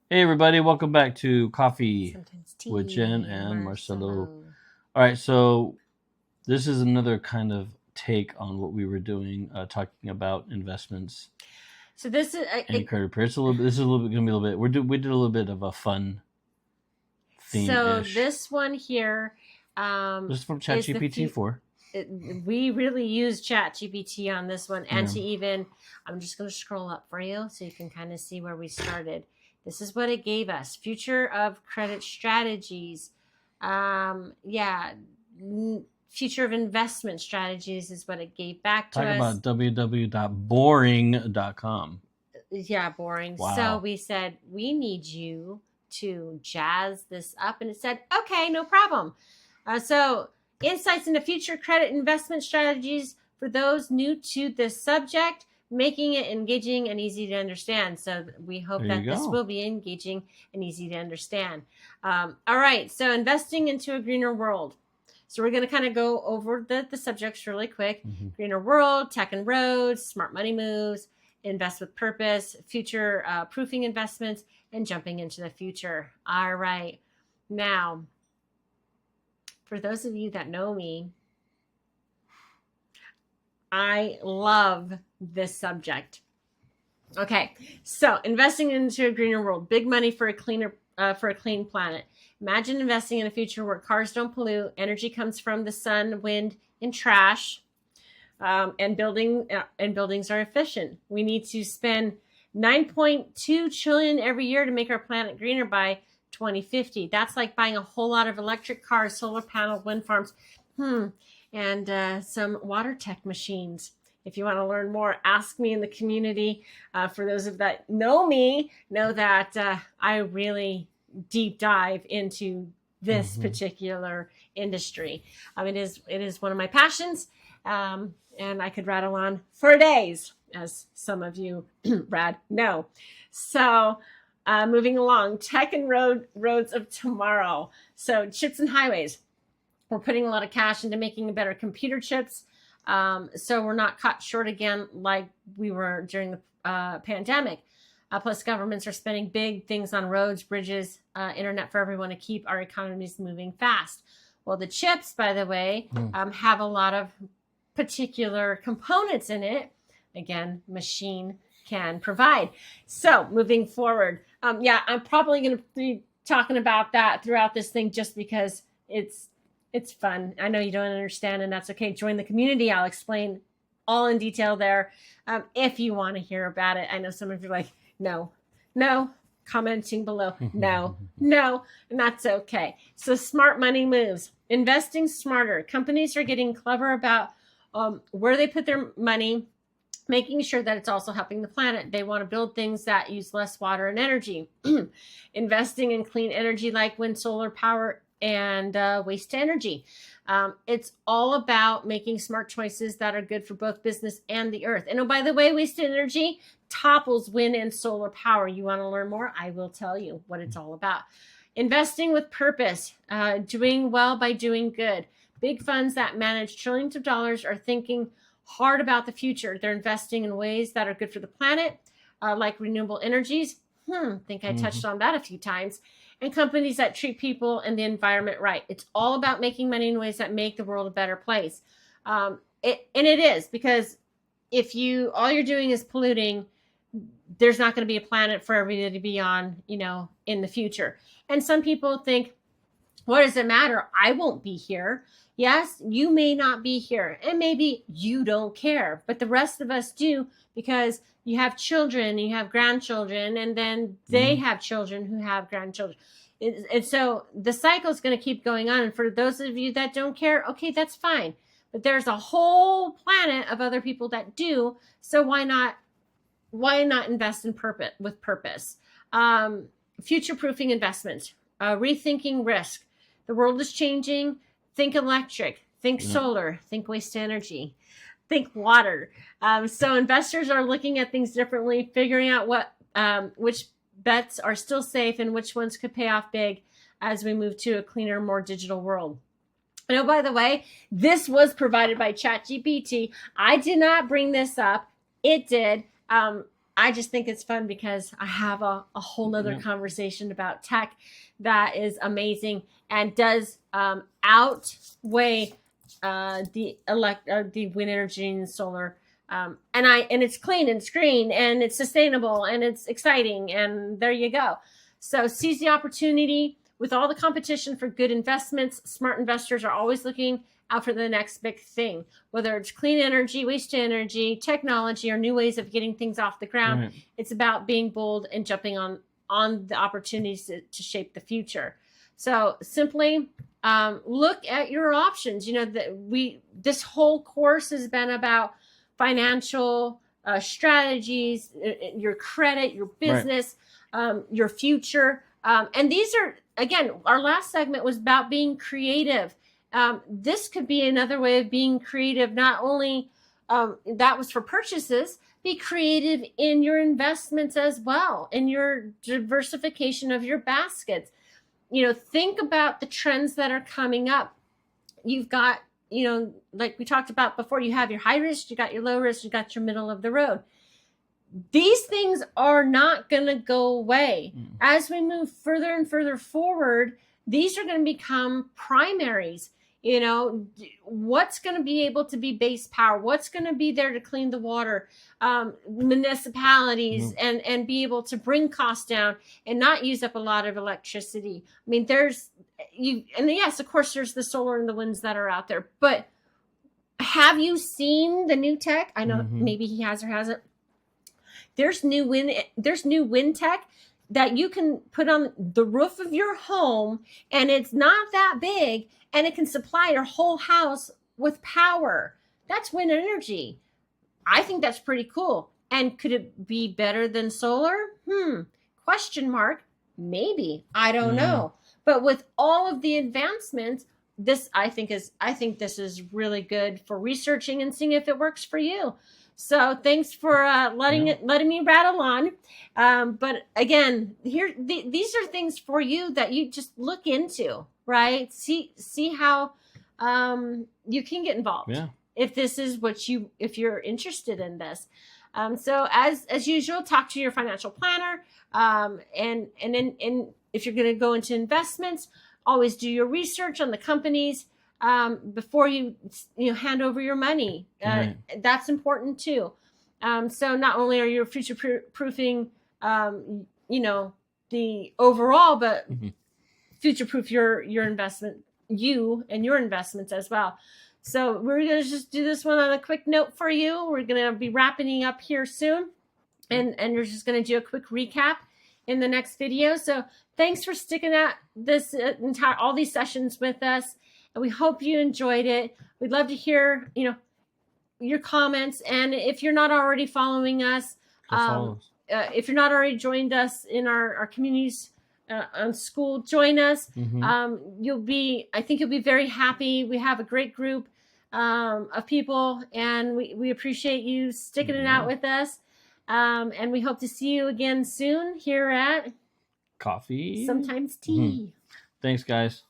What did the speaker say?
Hey everybody, welcome back to Coffee Sometimes tea. with Jen and Marcelo. All right, so this is another kind of take on what we were doing, talking about investments So this is and credit repair. This is a little bit going to be a little bit. We did a little bit of a fun so theme-ish. this one here This is from is ChatGPT4. we really use ChatGPT on this one, and Yeah. to even I'm just going to scroll up for you so you can kind of see where we started. This is what it gave us: future of credit strategies. Future of investment strategies is what it gave back to Talk us. about www.boring.com. Yeah, boring. Wow. So we said, we need you to jazz this up. And it said, okay, no problem. So insights into future credit investment strategies for those new to this subject, making it engaging and easy to understand. So we hope There that you this go. will be engaging and easy to understand. All right. So investing into a greener world. So we're going to kind of go over the subjects really quick. Mm-hmm. Greener world, tech and roads, smart money moves, invest with purpose, future proofing investments, and jumping into the future. All right. Now, for those of you that know me, I love this subject. Okay, so investing into a greener world, big money for a clean planet. Imagine investing in a future where cars don't pollute, energy comes from the sun, wind, and trash, and buildings are efficient. We need to spend 9.2 trillion every year to make our planet greener by 2050. That's like buying a whole lot of electric cars, solar panels, wind farms, and some water tech machines. If you want to learn more, ask me in the community. For those of that know me, know that I really deep dive into this particular industry. It is one of my passions, and I could rattle on for days, as some of you, Brad, know. So moving along, tech and roads of tomorrow. So chips and highways. We're putting a lot of cash into making better computer chips, so we're not caught short again like we were during the pandemic. Plus, governments are spending big things on roads, bridges, internet for everyone to keep our economies moving fast. Well, the chips, by the way, have a lot of particular components in it. Again, machine can provide. So moving forward, I'm probably going to be talking about that throughout this thing just because it's fun. I know you don't understand, and that's okay. Join the community. I'll explain all in detail there if you want to hear about it. I know some of you are like, no, commenting below, no, and that's okay. So smart money moves, investing smarter. Companies are getting clever about where they put their money, making sure that it's also helping the planet. They want to build things that use less water and energy. Investing in clean energy like wind, solar power, and waste energy. It's all about making smart choices that are good for both business and the earth. And by the way, waste energy topples wind and solar power. You want to learn more? I will tell you what it's all about. Investing with purpose, doing well by doing good. Big funds that manage trillions of dollars are thinking hard about the future. They're investing in ways that are good for the planet, like renewable energies. I think I touched on that a few times. And companies that treat people and the environment right. It's all about making money in ways that make the world a better place. It is, because if all you're doing is polluting, there's not going to be a planet for everybody to be on, in the future. And some people think, what does it matter? I won't be here. Yes, you may not be here, and maybe you don't care, but the rest of us do, because you have children, you have grandchildren, and then they have children who have grandchildren. And so the cycle is going to keep going on. And for those of you that don't care, okay, that's fine. But there's a whole planet of other people that do. So why not invest in with purpose? Future-proofing investments, rethinking risk. The world is changing. Think electric, think solar, think waste energy, think water. So investors are looking at things differently, figuring out which bets are still safe and which ones could pay off big as we move to a cleaner, more digital world. And by the way, this was provided by ChatGPT. I did not bring this up. It did. I just think it's fun because I have a whole nother conversation about tech that is amazing and does outweigh the wind energy and solar. And it's clean and it's green and it's sustainable and it's exciting, and there you go. So seize the opportunity. With all the competition for good investments, smart investors are always looking out for the next big thing, whether it's clean energy, waste energy, technology, or new ways of getting things off the ground. Right. It's about being bold and jumping on the opportunities to shape the future. So simply look at your options. This whole course has been about financial strategies, your credit, your business, your future. And these are, again, our last segment was about being creative. This could be another way of being creative. Not only that was for purchases, be creative in your investments as well, in your diversification of your baskets. Think about the trends that are coming up. You've got, like we talked about before, you have your high risk, you got your low risk, you got your middle of the road. These things are not going to go away. As we move further and further forward, these are going to become primaries. What's going to be able to be base power? What's going to be there to clean the water? Municipalities and be able to bring costs down and not use up a lot of electricity. I mean, and yes, of course, there's the solar and the winds that are out there. But have you seen the new tech? I know maybe he has or hasn't. There's new wind tech that you can put on the roof of your home, and it's not that big, and it can supply your whole house with power. That's wind energy. I think that's pretty cool. And could it be better than solar? Question mark. Maybe. I don't know. But with all of the advancements, I think this is really good for researching and seeing if it works for you. So thanks for letting me rattle on. But again, these are things for you that you just look into, right? See how you can get involved. Yeah. If you're interested in this. So as usual, talk to your financial planner. And if you're going to go into investments, always do your research on the companies before you hand over your money. That's important too. So not only are you future proofing, the overall, but future proof your investment, you and your investments as well. So we're going to just do this one on a quick note for you. We're going to be wrapping up here soon, and we're just going to do a quick recap in the next video. So thanks for sticking at this all these sessions with us. And we hope you enjoyed it. We'd love to hear, your comments. And if you're not already following us, if you're not already joined us in our communities on school, join us. I think you'll be very happy. We have a great group of people, and we appreciate you sticking it out with us. And we hope to see you again soon here at Coffee Sometimes Tea. Thanks, guys.